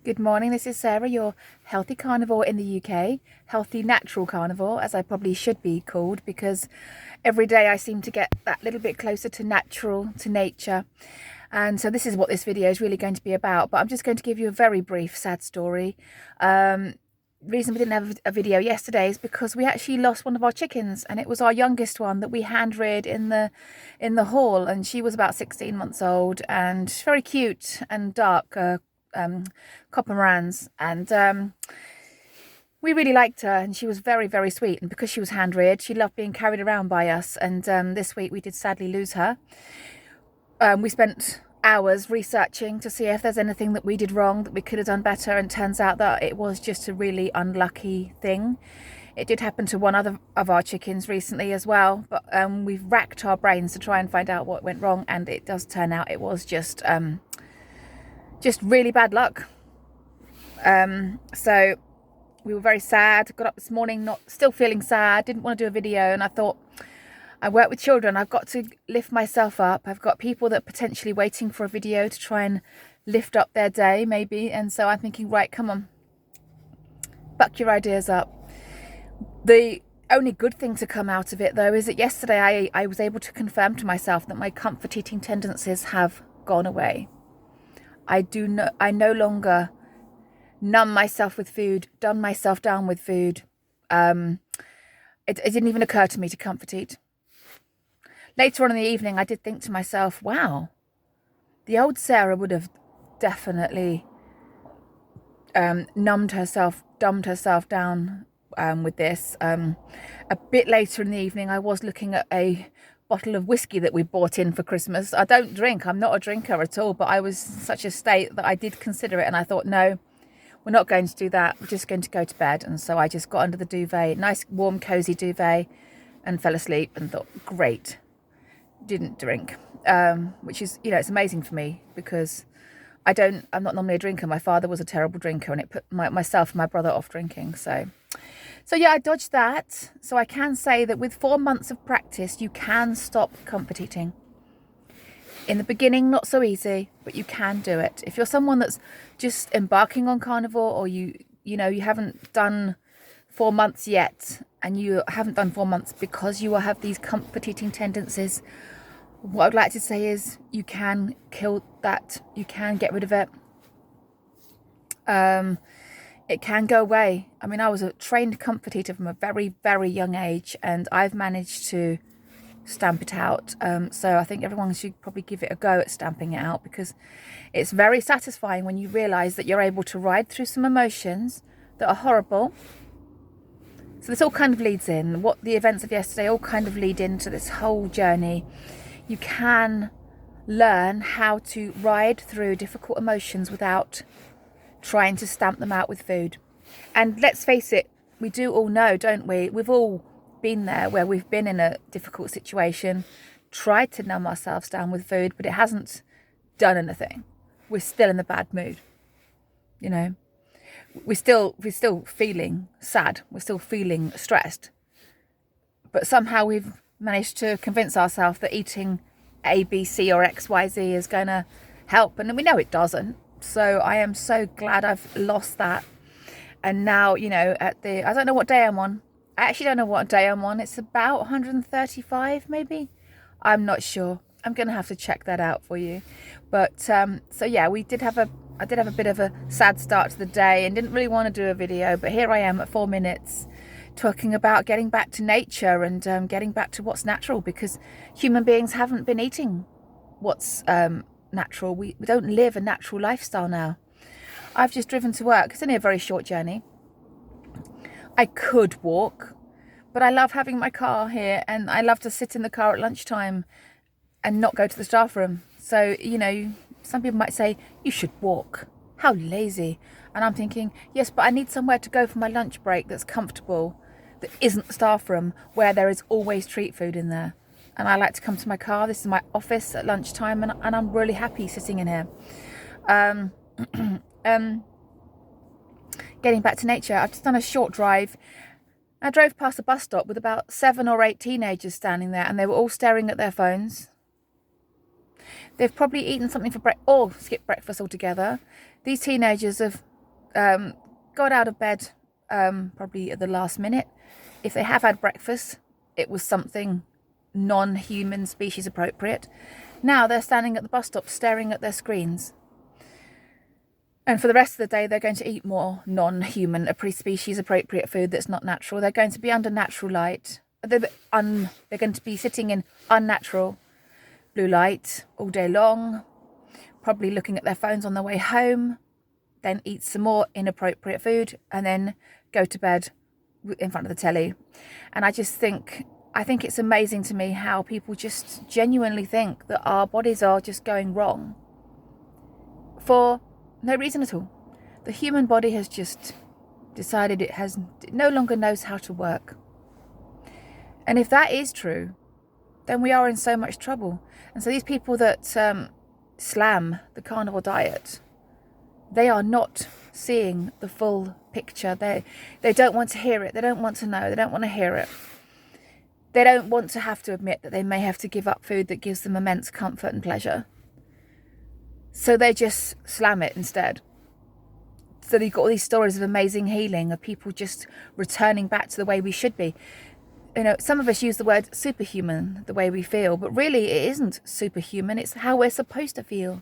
Good morning, this is Sarah, your healthy carnivore in the UK, healthy natural carnivore, as I probably should be called, because every day I seem to get that little bit closer to natural, to nature. And so this is what this video is really going to be about, but I'm just going to give you a very brief sad story. Reason we didn't have a video yesterday is because we actually lost one of our chickens, and it was our youngest one that we hand reared in the hall, and she was about 16 months old and very cute and dark, copper morans, and we really liked her, and she was very, very sweet. And because she was hand reared, she loved being carried around by us. And this week we did sadly lose her. We spent hours researching to see if there's anything that we did wrong, that we could have done better, and turns out that it was just a really unlucky thing. It did happen to one other of our chickens recently as well, but we've racked our brains to try and find out what went wrong, and it does turn out it was just really bad luck. So we were very sad. Got up this morning still feeling sad, didn't want to do a video, and I thought, I work with children, I've got to lift myself up. I've got people that are potentially waiting for a video to try and lift up their day maybe, and so I'm thinking, right, come on, buck your ideas up. The only good thing to come out of it though is that yesterday I was able to confirm to myself that my comfort eating tendencies have gone away. I no longer numb myself with food, dumb myself down with food. It didn't even occur to me to comfort eat. Later on in the evening, I did think to myself, wow, the old Sarah would have definitely numbed herself, dumbed herself down with this. A bit later in the evening, I was looking at a bottle of whiskey that we bought in for Christmas. I don't drink, I'm not a drinker at all, but I was in such a state that I did consider it, and I thought, no, we're not going to do that, we're just going to go to bed. And so I just got under the duvet, nice warm cozy duvet, and fell asleep and thought, great, didn't drink, which is, it's amazing for me because I'm not normally a drinker. My father was a terrible drinker, and it put myself and my brother off drinking. So yeah, I dodged that. So I can say that with 4 months of practice, you can stop comfort eating. In the beginning, not so easy, but you can do it. If you're someone that's just embarking on carnivore, or you haven't done 4 months yet, and you haven't done 4 months because you will have these comfort eating tendencies, what I'd like to say is you can kill that. You can get rid of it. It can go away. I mean, I was a trained comfort eater from a very, very young age, and I've managed to stamp it out. So I think everyone should probably give it a go at stamping it out, because it's very satisfying when you realize that you're able to ride through some emotions that are horrible. So this all kind of leads in, what the events of yesterday all kind of lead into this whole journey. You can learn how to ride through difficult emotions without trying to stamp them out with food. And let's face it, we do all know, don't we? We've all been there where we've been in a difficult situation, tried to numb ourselves down with food, but it hasn't done anything. We're still in the bad mood. We're still feeling sad. We're still feeling stressed. But somehow we've managed to convince ourselves that eating A, B, C or X, Y, Z is going to help. And we know it doesn't. So I am so glad I've lost that. And now, I don't know what day I'm on. I actually don't know what day I'm on. It's about 135 maybe. I'm not sure. I'm going to have to check that out for you. But so yeah, I did have a bit of a sad start to the day and didn't really want to do a video, but here I am at 4 minutes talking about getting back to nature and getting back to what's natural, because human beings haven't been eating what's natural. We don't live a natural lifestyle now. I've just driven to work. It's only a very short journey. I could walk, but I love having my car here, and I love to sit in the car at lunchtime and not go to the staff room. So, some people might say, you should walk. How lazy. And I'm thinking, yes, but I need somewhere to go for my lunch break that's comfortable, that isn't the staff room, where there is always treat food in there. And I like to come to my car. This is my office at lunchtime, and I'm really happy sitting in here. Getting back to nature, I've just done a short drive. I drove past a bus stop with about 7 or 8 teenagers standing there, and they were all staring at their phones. They've probably eaten something for breakfast, or skipped breakfast altogether. These teenagers have got out of bed probably at the last minute. If they have had breakfast, it was something non-human species appropriate. Now they're standing at the bus stop staring at their screens. And for the rest of the day, they're going to eat more non-human, species appropriate food that's not natural. They're going to be under natural light. They're going to be sitting in unnatural blue light all day long, probably looking at their phones on their way home, then eat some more inappropriate food, and then go to bed in front of the telly. And I think it's amazing to me how people just genuinely think that our bodies are just going wrong for no reason at all. The human body has just decided it no longer knows how to work. And if that is true, then we are in so much trouble. And so these people that slam the carnivore diet, they are not seeing the full picture. They don't want to hear it. They don't want to know. They don't want to hear it. They don't want to have to admit that they may have to give up food that gives them immense comfort and pleasure. So they just slam it instead. So you've got all these stories of amazing healing, of people just returning back to the way we should be. You know, some of us use the word superhuman, the way we feel, but really it isn't superhuman. It's how we're supposed to feel,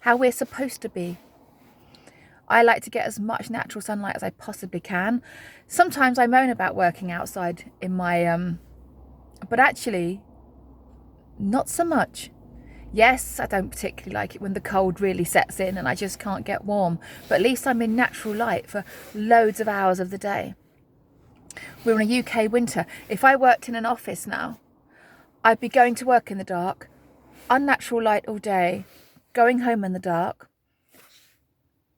how we're supposed to be. I like to get as much natural sunlight as I possibly can. Sometimes I moan about working outside in my, but actually not so much. Yes, I don't particularly like it when the cold really sets in and I just can't get warm, but at least I'm in natural light for loads of hours of the day. We're in a UK winter. If I worked in an office now, I'd be going to work in the dark, unnatural light all day, going home in the dark.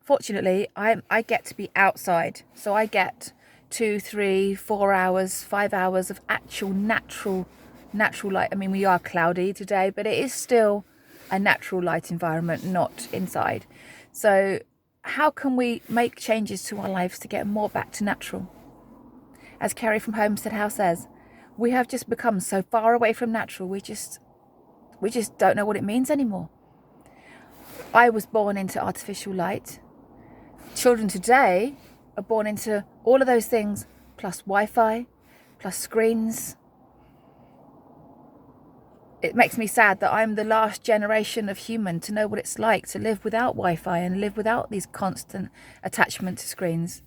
Fortunately, I get to be outside, so I get 2, 3, 4 hours, 5 hours of actual natural light. I mean, we are cloudy today, but it is still a natural light environment, not inside. So how can we make changes to our lives to get more back to natural? As Kerry from Homestead House says, we have just become so far away from natural, we just don't know what it means anymore. I was born into artificial light. Children today are born into all of those things, plus Wi-Fi, plus screens. It makes me sad that I'm the last generation of human to know what it's like to live without Wi-Fi and live without these constant attachment to screens.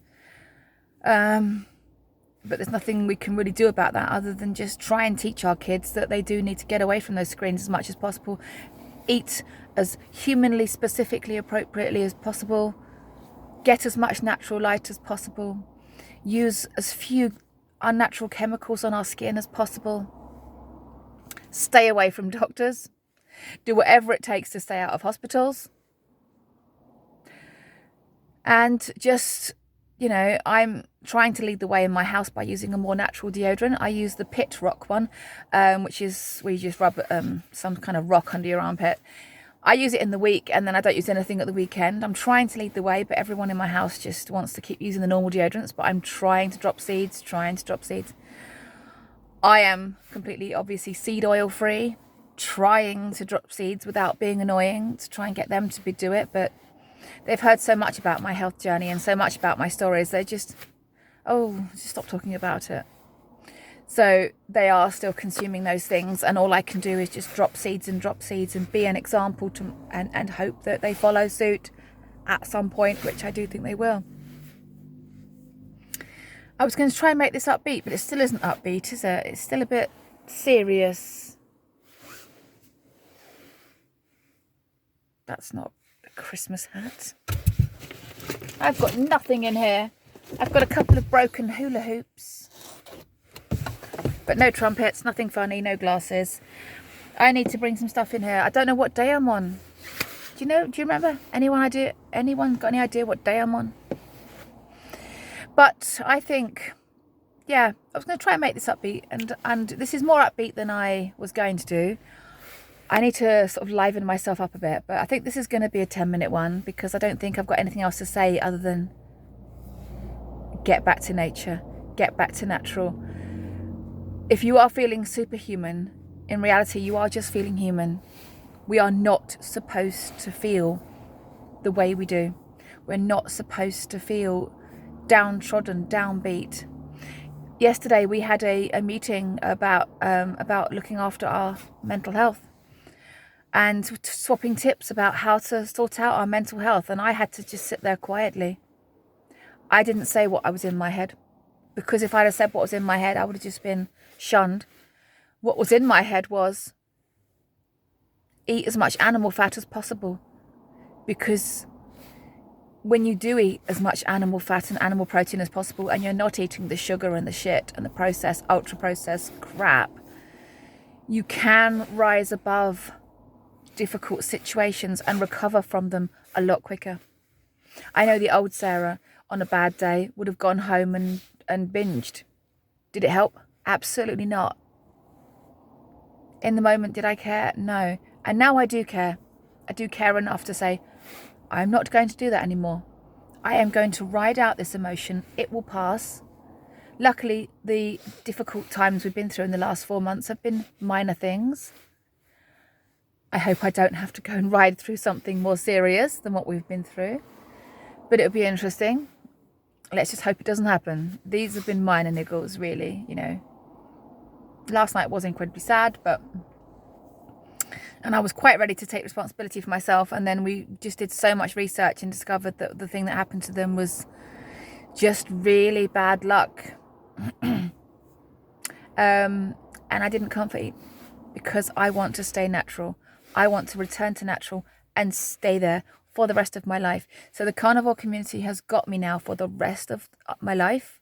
But there's nothing we can really do about that other than just try and teach our kids that they do need to get away from those screens as much as possible. Eat as humanly, specifically, appropriately as possible. Get as much natural light as possible. Use as few unnatural chemicals on our skin as possible. Stay away from doctors. Do whatever it takes to stay out of hospitals. And just, you know, I'm trying to lead the way in my house by using a more natural deodorant. I use the Pit Rock one, which is where you just rub some kind of rock under your armpit. I use it in the week and then I don't use anything at the weekend. I'm trying to lead the way, but everyone in my house just wants to keep using the normal deodorants, but I'm trying to drop seeds. I am completely, obviously, seed oil free, trying to drop seeds without being annoying to try and get them to do it, but they've heard so much about my health journey and so much about my stories, they just stop talking about it. So they are still consuming those things, and all I can do is just drop seeds and be an example to and hope that they follow suit at some point, which I do think they will. I was going to try and make this upbeat, but it still isn't upbeat, is it? It's still a bit serious. That's not a Christmas hat. I've got nothing in here. I've got a couple of broken hula hoops. But no trumpets, nothing funny, no glasses. I need to bring some stuff in here. I don't know what day I'm on. Do you remember? Anyone got any idea what day I'm on? But I think, yeah, I was going to try and make this upbeat, and this is more upbeat than I was going to do. I need to sort of liven myself up a bit, but I think this is going to be a 10-minute one because I don't think I've got anything else to say other than get back to nature, get back to natural. If you are feeling superhuman, in reality, you are just feeling human. We are not supposed to feel the way we do. We're not supposed to feel downtrodden, downbeat. Yesterday we had a meeting about looking after our mental health and swapping tips about how to sort out our mental health, and I had to just sit there quietly. I didn't say what I was in my head, because if I'd have said what was in my head, I would have just been shunned. What was in my head was eat as much animal fat as possible, because when you do eat as much animal fat and animal protein as possible, and you're not eating the sugar and the shit and the processed, ultra processed crap, you can rise above difficult situations and recover from them a lot quicker. I know the old Sarah on a bad day would have gone home and binged. Did it help? Absolutely not. In the moment, did I care? No. And now I do care. I do care enough to say, I'm not going to do that anymore. I am going to ride out this emotion. It will pass. Luckily, the difficult times we've been through in the last 4 months have been minor things. I hope I don't have to go and ride through something more serious than what we've been through. But it'll be interesting. Let's just hope it doesn't happen. These have been minor niggles, really, you know. Last night was incredibly sad, and I was quite ready to take responsibility for myself. And then we just did so much research and discovered that the thing that happened to them was just really bad luck. And I didn't comfort eat because I want to stay natural. I want to return to natural and stay there for the rest of my life. So the carnivore community has got me now for the rest of my life.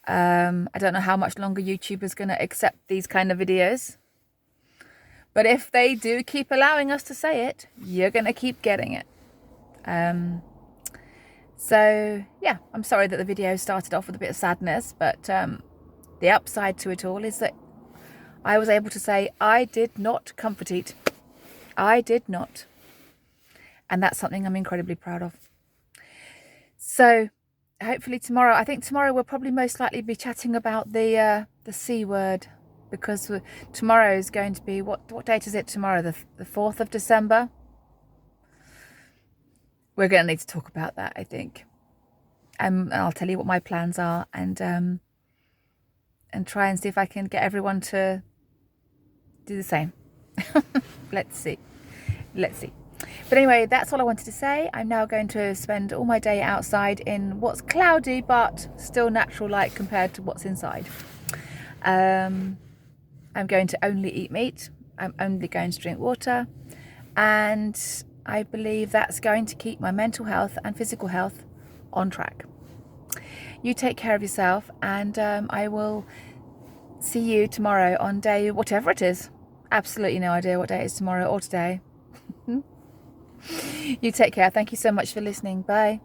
I don't know how much longer YouTube is going to accept these kind of videos. But if they do keep allowing us to say it, you're going to keep getting it. So, yeah, I'm sorry that the video started off with a bit of sadness. But the upside to it all is that I was able to say, I did not comfort eat. I did not. And that's something I'm incredibly proud of. So, hopefully tomorrow, I think tomorrow we'll probably most likely be chatting about the C word. Because tomorrow is going to be, what date is it tomorrow? The 4th of December? We're going to need to talk about that, I think. And I'll tell you what my plans are, and try and see if I can get everyone to do the same. Let's see. But anyway, that's all I wanted to say. I'm now going to spend all my day outside in what's cloudy but still natural light compared to what's inside. I'm going to only eat meat. I'm only going to drink water. And I believe that's going to keep my mental health and physical health on track. You take care of yourself, and I will see you tomorrow on day whatever it is. Absolutely no idea what day it is tomorrow or today. You take care. Thank you so much for listening. Bye.